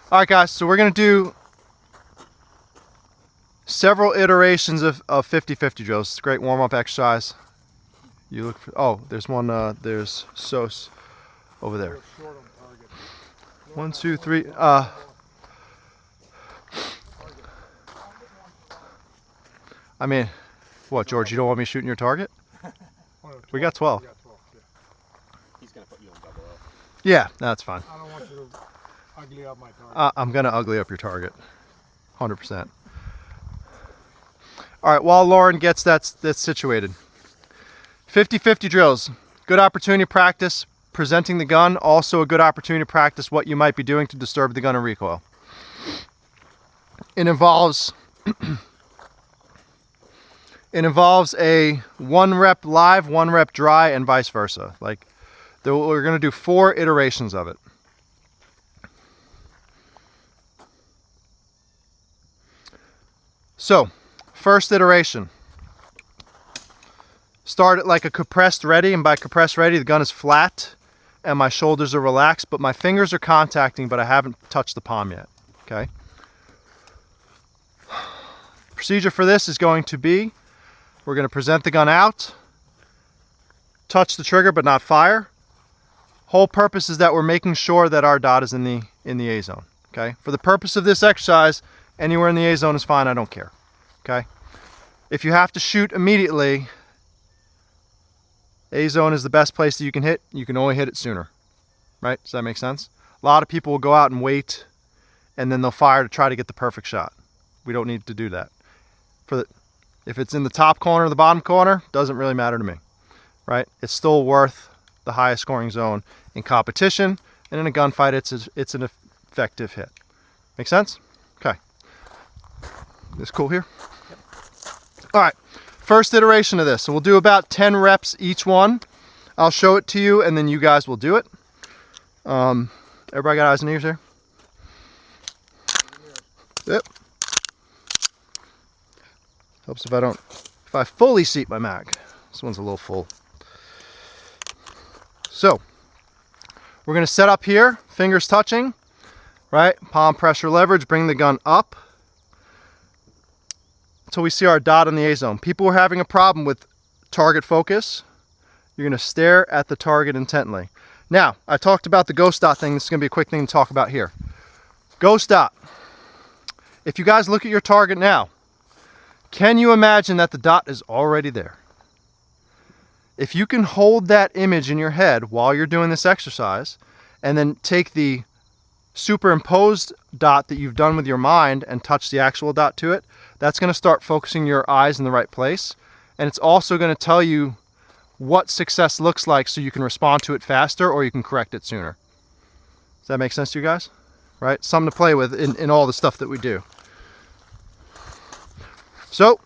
All right, guys, so we're going to do several iterations of 50-50 drills. It's a great warm-up exercise. You look for, oh, there's one, there's Sos over there. 1, 2, 3. I mean, what, George, you don't want me shooting your target? We got 12. He's going to put you on double L. Yeah, that's fine. I don't want you to ugly up my target. I'm going to ugly up your target. 100%. All right, while Lauren gets that's situated. 50-50 drills. Good opportunity to practice presenting the gun. Also a good opportunity to practice what you might be doing to disturb the gun and recoil. It involves a 1 rep live, 1 rep dry, and vice versa. Like, we're going to do 4 iterations of it. So, first iteration. Start it like a compressed ready, and by compressed ready, the gun is flat and my shoulders are relaxed, but my fingers are contacting, but I haven't touched the palm yet. Okay. Procedure for this is going to be, we're going to present the gun out, touch the trigger but not fire. Whole purpose is that we're making sure that our dot is in the A zone. Okay. For the purpose of this exercise, anywhere in the A zone is fine. I don't care. Okay. If you have to shoot immediately, A zone is the best place that you can hit. You can only hit it sooner. Right? Does that make sense? A lot of people will go out and wait, and then they'll fire to try to get the perfect shot. We don't need to do that. If it's in the top corner or the bottom corner, doesn't really matter to me. Right? It's still worth the highest scoring zone in competition, and in a gunfight, it's an effective hit. Make sense? Okay. This cool here? Yep. All right. First iteration of this. So we'll do about 10 reps each one. I'll show it to you, and then you guys will do it. Everybody got eyes and ears here? Yep. Helps if I fully seat my mag. This one's a little full. So, we're going to set up here, fingers touching, right? Palm pressure leverage, bring the gun up until we see our dot in the A zone. People are having a problem with target focus. You're going to stare at the target intently. Now, I talked about the ghost dot thing. This is going to be a quick thing to talk about here. Ghost dot. If you guys look at your target now, can you imagine that the dot is already there? If you can hold that image in your head while you're doing this exercise, and then take the superimposed dot that you've done with your mind and touch the actual dot to it, that's going to start focusing your eyes in the right place. And it's also going to tell you what success looks like so you can respond to it faster or you can correct it sooner. Does that make sense to you guys? Right? Something to play with in all the stuff that we do. So,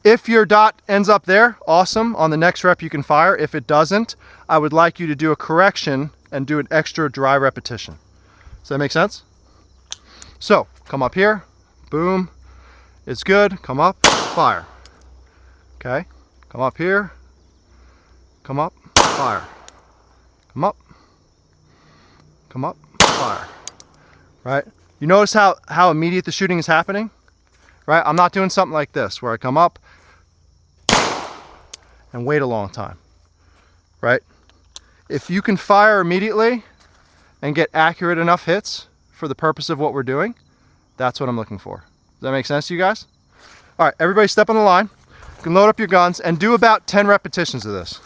if your dot ends up there, awesome. On the next rep you can fire. If it doesn't, I would like you to do a correction and do an extra dry repetition. Does that make sense? So, come up here, boom, it's good, come up, fire. Okay, come up here, come up, fire. Come up, fire. Right? You notice how immediate the shooting is happening? Right? I'm not doing something like this, where I come up and wait a long time. Right? If you can fire immediately and get accurate enough hits for the purpose of what we're doing, that's what I'm looking for. Does that make sense to you guys? All right, everybody step on the line. You can load up your guns and do about 10 repetitions of this.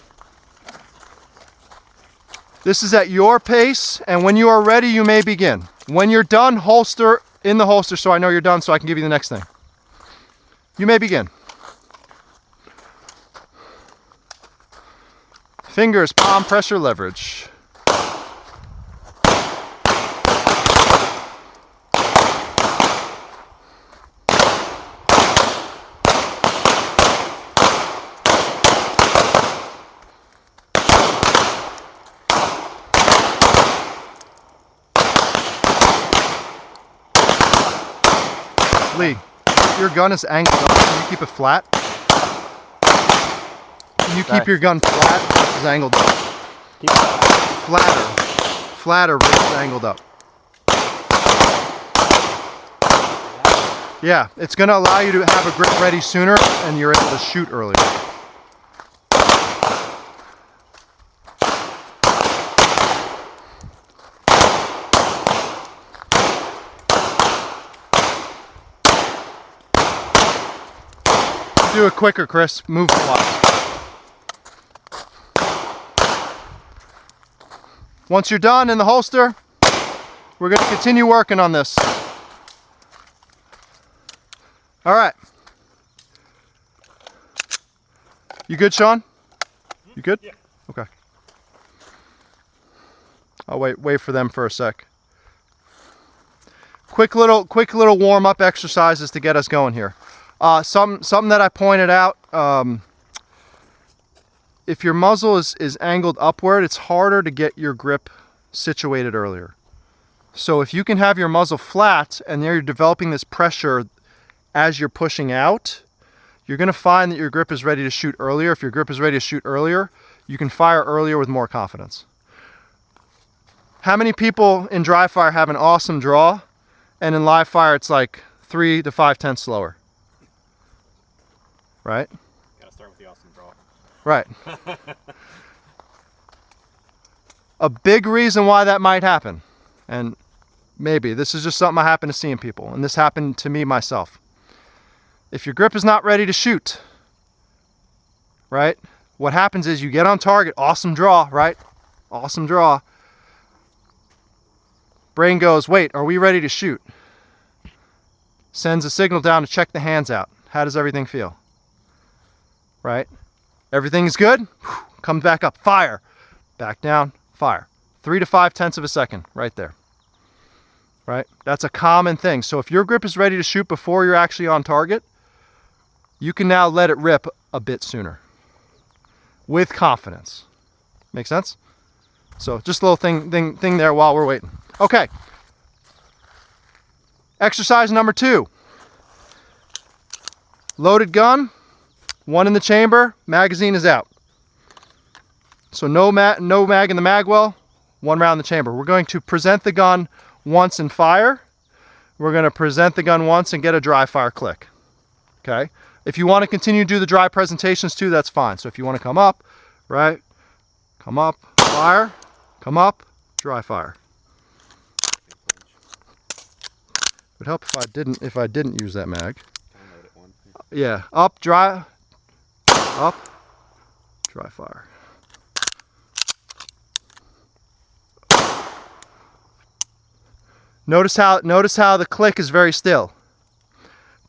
This is at your pace, and when you are ready, you may begin. When you're done, holster in the holster so I know you're done so I can give you the next thing. You may begin. Fingers, palm pressure leverage. Lee, your gun is angled up. Can you keep it flat? Can you keep your gun flat? It's angled up. Flatter. Flatter versus angled up. Yeah, it's going to allow you to have a grip ready sooner and you're able to shoot earlier. Do it quicker, Chris. Move a lot. Once you're done in the holster, we're going to continue working on this. All right. You good, Sean? You good? Yeah. Okay. I'll wait for them for a sec. Quick little warm-up exercises to get us going here. Something that I pointed out, if your muzzle is angled upward, it's harder to get your grip situated earlier. So if you can have your muzzle flat and you're developing this pressure as you're pushing out, you're going to find that your grip is ready to shoot earlier. If your grip is ready to shoot earlier, you can fire earlier with more confidence. How many people in dry fire have an awesome draw, and in live fire it's like 3 to 5 tenths slower? Right? Gotta start with the awesome draw. Right. A big reason why that might happen, and maybe this is just something I happen to see in people, and this happened to me myself. If your grip is not ready to shoot, right? What happens is you get on target, awesome draw, right? Awesome draw. Brain goes, wait, are we ready to shoot? Sends a signal down to check the hands out. How does everything feel? Right? Everything is good. Comes back up, fire. Back down, fire. 3 to 5 tenths of a second, right there. Right? That's a common thing. So if your grip is ready to shoot before you're actually on target, you can now let it rip a bit sooner with confidence. Make sense? So just a little thing there while we're waiting. Okay. Exercise number 2. Loaded gun. 1 in the chamber, magazine is out. So no mag in the mag well, 1 round in the chamber. We're going to present the gun once and fire. We're going to present the gun once and get a dry fire click. Okay? If you want to continue to do the dry presentations too, that's fine. So if you want to come up, right? Come up, fire, come up, dry fire. It would help if I didn't use that mag. Yeah, up, dry. Up, dry fire. Notice how the click is very still.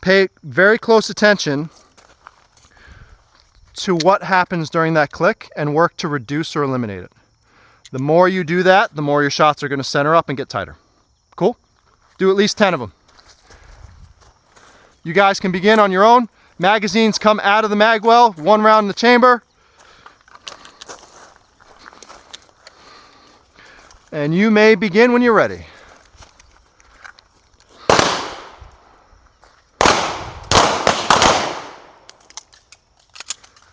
Pay very close attention to what happens during that click and work to reduce or eliminate it. The more you do that, the more your shots are going to center up and get tighter. Cool? Do at least 10 of them. You guys can begin on your own. Magazines come out of the mag well, 1 round in the chamber. And you may begin when you're ready.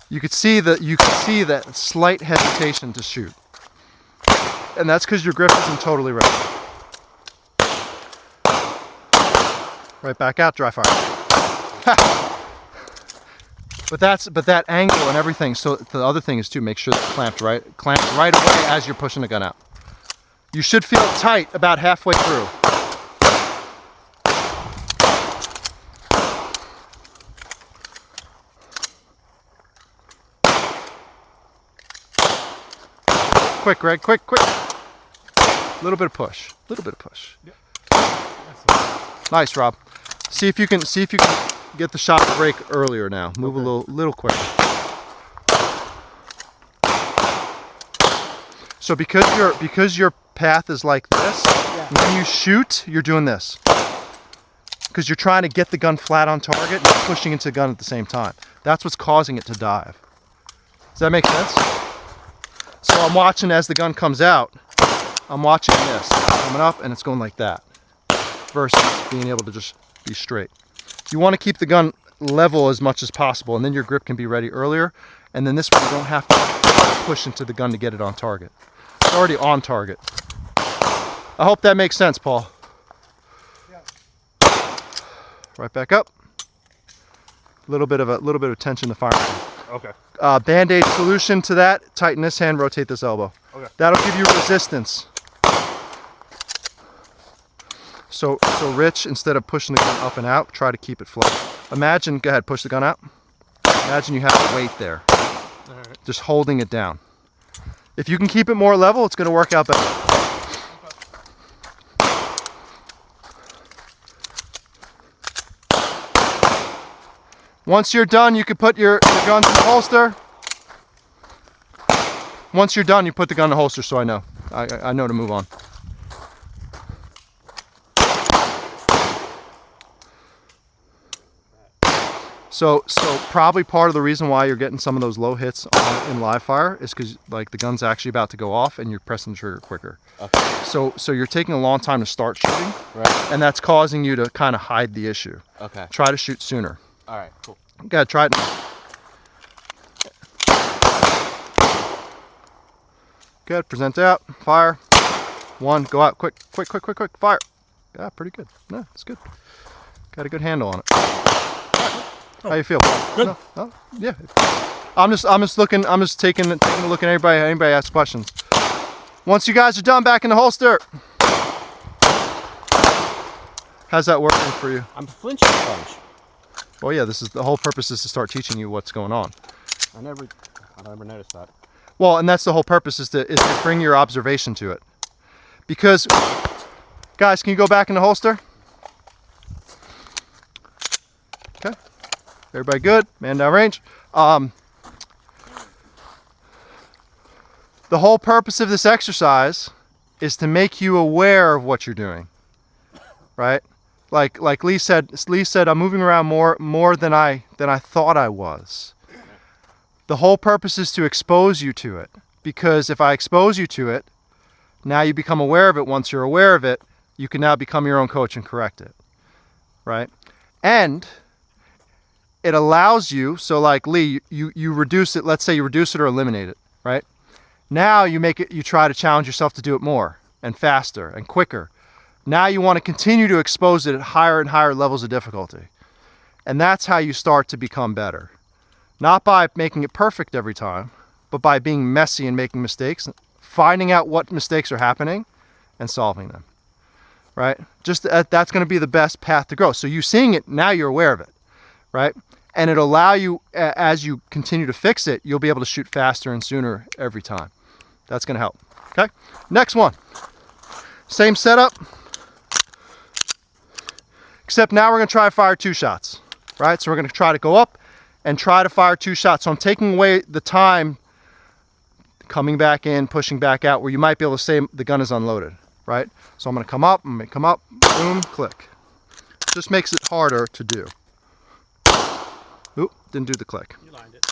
You could see that slight hesitation to shoot. And that's because your grip isn't totally ready. Right back out, dry fire. But that angle and everything. So the other thing is too, make sure it's clamped right away as you're pushing the gun out. You should feel it tight about halfway through. Quick, Greg, quick. A little bit of push. Yep. Nice, Rob. See if you can get the shot to break earlier now. Move a little quicker. So because your path is like this, when you shoot, you're doing this. Because you're trying to get the gun flat on target and you're pushing into the gun at the same time. That's what's causing it to dive. Does that make sense? So I'm watching as the gun comes out, I'm watching this coming up and it's going like that versus being able to just be straight. You want to keep the gun level as much as possible, and then your grip can be ready earlier, and then this way you don't have to push into the gun to get it on target. It's already on target. I hope that makes sense, Paul. Yeah. right back up. A little bit of tension in the firing hand. Okay. Band-aid solution to that, tighten this hand, rotate this elbow. Okay. That'll give you resistance. So Rich, instead of pushing the gun up and out, try to keep it flush. Imagine, go ahead, push the gun out. Imagine you have a weight there. All right. Just holding it down. If you can keep it more level, it's going to work out better. Once you're done, you can put your guns in the holster. Once you're done, you put the gun in the holster so I know. I know to move on. So probably part of the reason why you're getting some of those low hits in live fire is because like the gun's actually about to go off and you're pressing the trigger quicker. Okay. So you're taking a long time to start shooting, Right. and that's causing you to kind of hide the issue. Okay. Try to shoot sooner. All right. Cool. Go ahead, try it. Good. Present out. Fire. One. Go out. Quick. Fire. Yeah, pretty good. No, it's good. Got a good handle on it. How you feel? Good. No? Oh, yeah. I'm just looking. I'm just taking a look at everybody. Anybody asks questions. Once you guys are done, back in the holster. How's that working for you? I'm flinching a bunch. Well, yeah. This is the whole purpose is to start teaching you what's going on. I never noticed that. Well, and that's the whole purpose is to bring your observation to it. Because, guys, can you go back in the holster? Okay. Everybody good? Man down range. The whole purpose of this exercise is to make you aware of what you're doing. Right? Like Lee said, I'm moving around more than I thought I was. The whole purpose is to expose you to it, because if I expose you to it, now you become aware of it. Once you're aware of it, you can now become your own coach and correct it, right? And it allows you, so like Lee, you reduce it, let's say you reduce it or eliminate it, right? Now you try to challenge yourself to do it more and faster and quicker. Now you want to continue to expose it at higher and higher levels of difficulty. And that's how you start to become better. Not by making it perfect every time, but by being messy and making mistakes, finding out what mistakes are happening and solving them, right? Just that's going to be the best path to grow. So you seeing it, now you're aware of it, right? And it'll allow you, as you continue to fix it, you'll be able to shoot faster and sooner every time. That's going to help, okay? Next one. Same setup, except now we're going to try to fire 2 shots, right? So we're going to try to go up and try to fire 2 shots. So I'm taking away the time coming back in, pushing back out, where you might be able to say the gun is unloaded, right? So I'm going to come up, boom, click. Just makes it harder to do. Oop, didn't do the click. You lined it.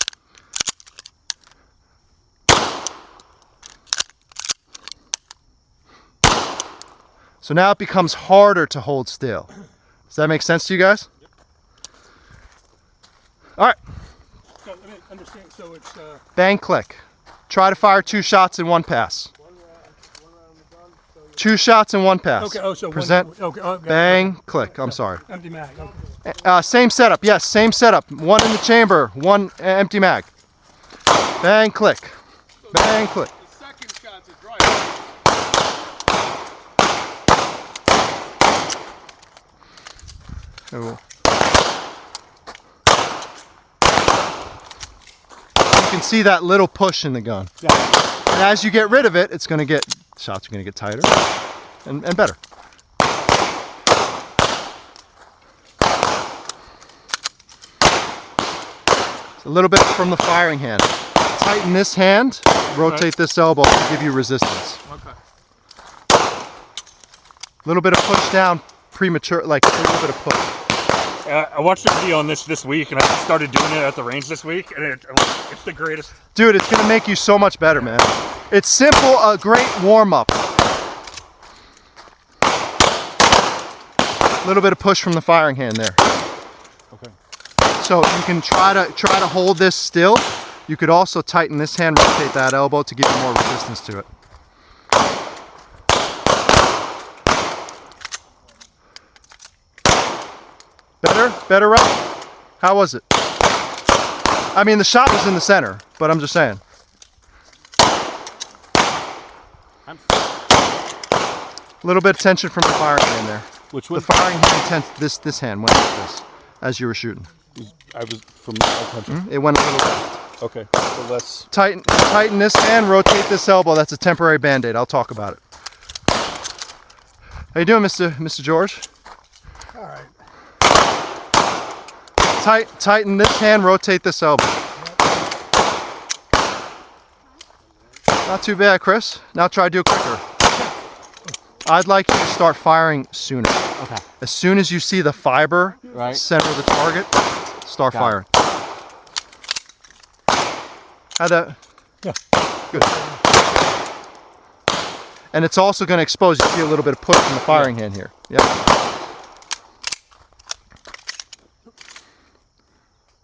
So now it becomes harder to hold still. Does that make sense to you guys? Yep. All right. So let me understand. So it's Bang, click. Try to fire 2 shots in one pass. one round the gun. So 2 shots in one pass. okay. Oh, so Present. One, okay. Okay. Bang, click. I'm sorry. Empty mag. Okay. Same setup. Yes, same setup. 1 in the chamber, 1 empty mag. Bang, click. Bang, click. The second shot's a dry. Oh. You can see that little push in the gun. Yeah. And as you get rid of it, shots are going to get tighter and better. A little bit from the firing hand. Tighten this hand, rotate this elbow to give you resistance. Okay. A little bit of push down, premature, like a little bit of push. I watched a video on this week, and I started doing it at the range this week, and it's the greatest. Dude, it's gonna make you so much better, man. It's simple, a great warm-up. A little bit of push from the firing hand there. Okay. So you can try to hold this still. You could also tighten this hand, rotate that elbow to give you more resistance to it. Better? Better, right? How was it? I mean, the shot was in the center, but I'm just saying. I'm, A little bit of tension from the firing hand there. which The one? firing hand, this hand went like this as you were shooting. I was from attention. It went a little left. Okay, so let's. Tighten this hand, rotate this elbow. That's a temporary Band-Aid. I'll talk about it. How you doing, Mr. George? All right. Tighten this hand, rotate this elbow. Not too bad, Chris. Now try to do it quicker. I'd like you to start firing sooner. Okay. As soon as you see the fiber Right. center of the target, start Got firing. How'd that? Yeah. Good. And it's also going to expose, you see a little bit of push from the firing hand here. Yep.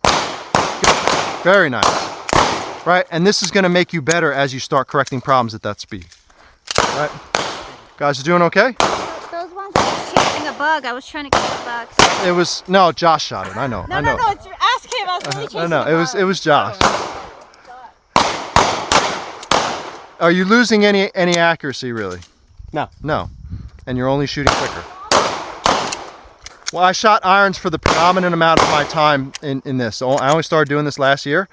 Good. Very nice. Right, and this is going to make you better as you start correcting problems at that speed. Right? Guys, you doing okay? Those ones I was chasing a bug. I was trying to get the bugs. It was, no, Josh shot it. I know. No, I know. no, no. It's ask him. I was really chasing I know. a bug. It was Josh. Are you losing any accuracy really? No. No. And you're only shooting quicker. Well, I shot irons for the predominant amount of my time in this. So I only started doing this last year.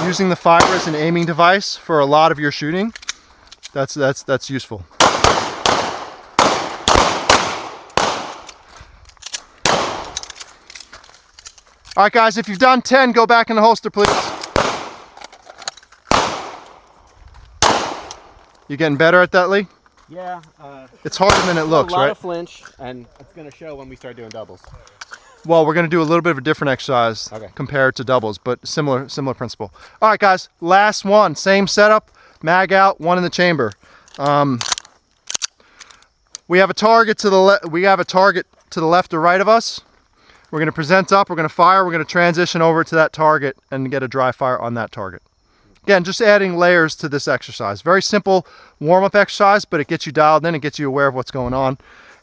Using the fiber as an aiming device for a lot of your shooting, that's useful. All right, guys, if you've done 10, go back in the holster, please. You getting better at that, Lee? Yeah. It's harder than it looks, a lot right? of flinch, and it's gonna show when we start doing doubles. Well, we're going to do a little bit of a different exercise Okay. compared to doubles, but similar principle. All right, guys, last one. Same setup, mag out, one in the chamber. We have a target to the left or right of us. We're going to present up, we're going to fire, we're going to transition over to that target and get a dry fire on that target. Again, just adding layers to this exercise. Very simple warm-up exercise, but it gets you dialed in, it gets you aware of what's going on,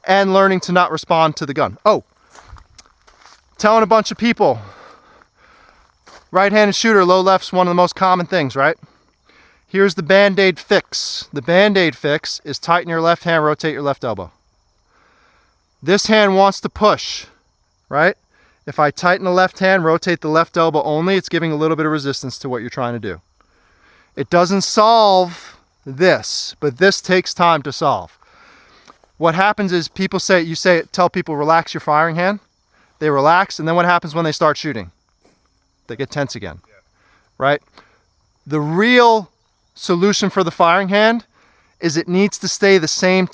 and learning to not respond to the gun. Oh, telling a bunch of people, right-handed shooter, low left's one of the most common things, right? Here's the Band-Aid fix. The Band-Aid fix is tighten your left hand, rotate your left elbow. This hand wants to push, right? If I tighten the left hand, rotate the left elbow only, it's giving a little bit of resistance to what you're trying to do. It doesn't solve this, but this takes time to solve. What happens is people tell people relax your firing hand. They relax, and then what happens when they start shooting? They get tense again, right? The real solution for the firing hand is it needs to stay the same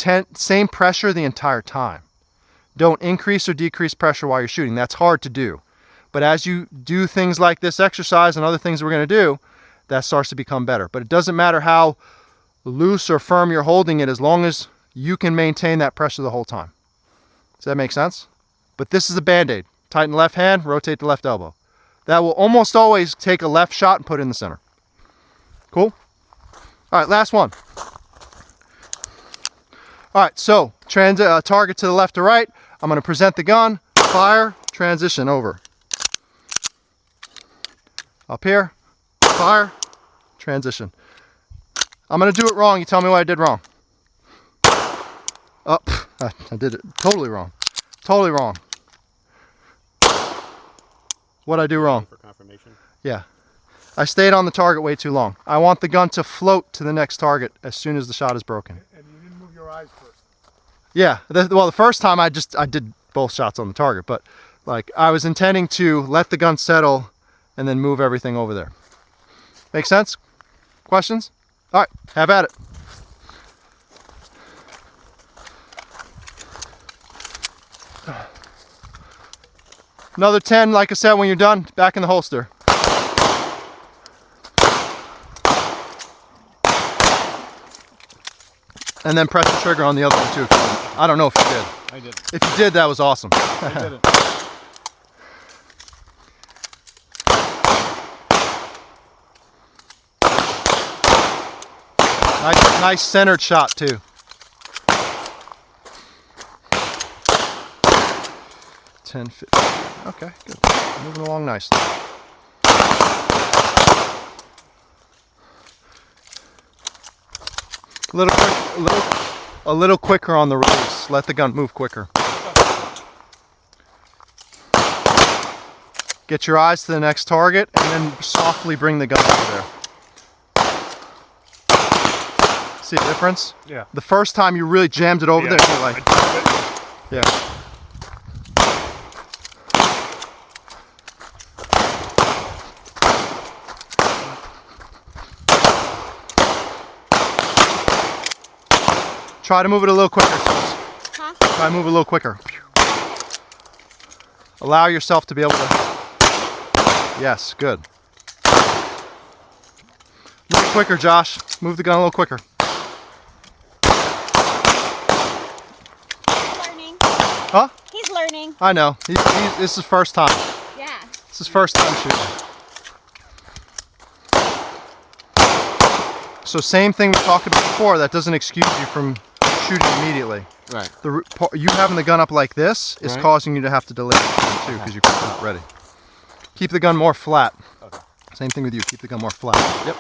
pressure the entire time. Don't increase or decrease pressure while you're shooting. That's hard to do. But as you do things like this exercise and other things we're going to do, that starts to become better. But it doesn't matter how loose or firm you're holding it as long as you can maintain that pressure the whole time. Does that make sense? But this is a Band-Aid. Tighten the left hand, rotate the left elbow. That will almost always take a left shot and put it in the center. Cool? All right, last one. All right, so target to the left or right. I'm going to present the gun, fire, transition over. Up here, fire, transition. I'm going to do it wrong. You tell me what I did wrong. Oh, I did it totally wrong. Totally wrong. What'd I do wrong? For confirmation. Yeah. I stayed on the target way too long. I want the gun to float to the next target as soon as the shot is broken. And you didn't move your eyes first. Yeah. Well, the first time I did both shots on the target, but like I was intending to let the gun settle and then move everything over there. Make sense? Questions? All right, have at it. Another 10, like I said, when you're done, back in the holster. And then press the trigger on the other one too. I don't know if you did. I did. If you did, that was awesome. I did it. Nice centered shot too. 10, 15. Okay, good. Moving along nicely. A little quicker on the release. Let the gun move quicker. Get your eyes to the next target and then softly bring the gun over there. See the difference? Yeah. The first time you really jammed it over Yeah. there, you're like, yeah. Try to move it a little quicker. Huh? Try to move it a little quicker. Allow yourself to be able to. Yes, good. A little quicker, Josh. Move the gun a little quicker. He's learning. Huh? He's learning. I know. This is first time. Yeah. This is first time shooting. So same thing we talked about before. That doesn't excuse you from shooting immediately. Right. You having the gun up like this is Right. causing you to have to delay it too because you're not ready. Keep the gun more flat. Okay. Same thing with you. Keep the gun more flat. Yep.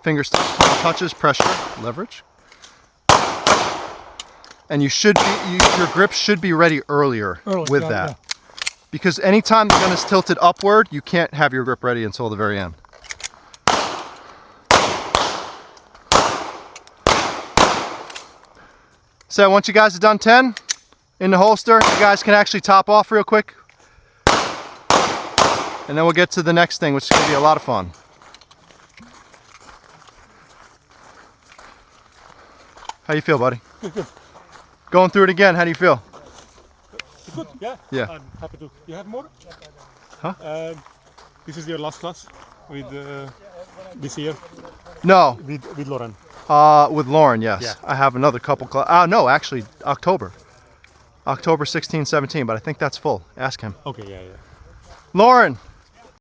Fingers touches, pressure, leverage. And you should be your grip should be ready earlier with yeah, that. yeah. Because anytime the gun is tilted upward, you can't have your grip ready until the very end. So once you guys have done 10 in the holster, you guys can actually top off real quick. And then we'll get to the next thing, which is going to be a lot of fun. How you feel, buddy? Good. Going through it again, how do you feel? Good, yeah. Yeah. I'm happy to. You have more? Huh? This is your last class with this year No, with Lauren. with Lauren, yes. Yeah. I have another couple no, actually, October. October 16, 17, but I think that's full. Ask him. Okay, yeah, yeah. Lauren,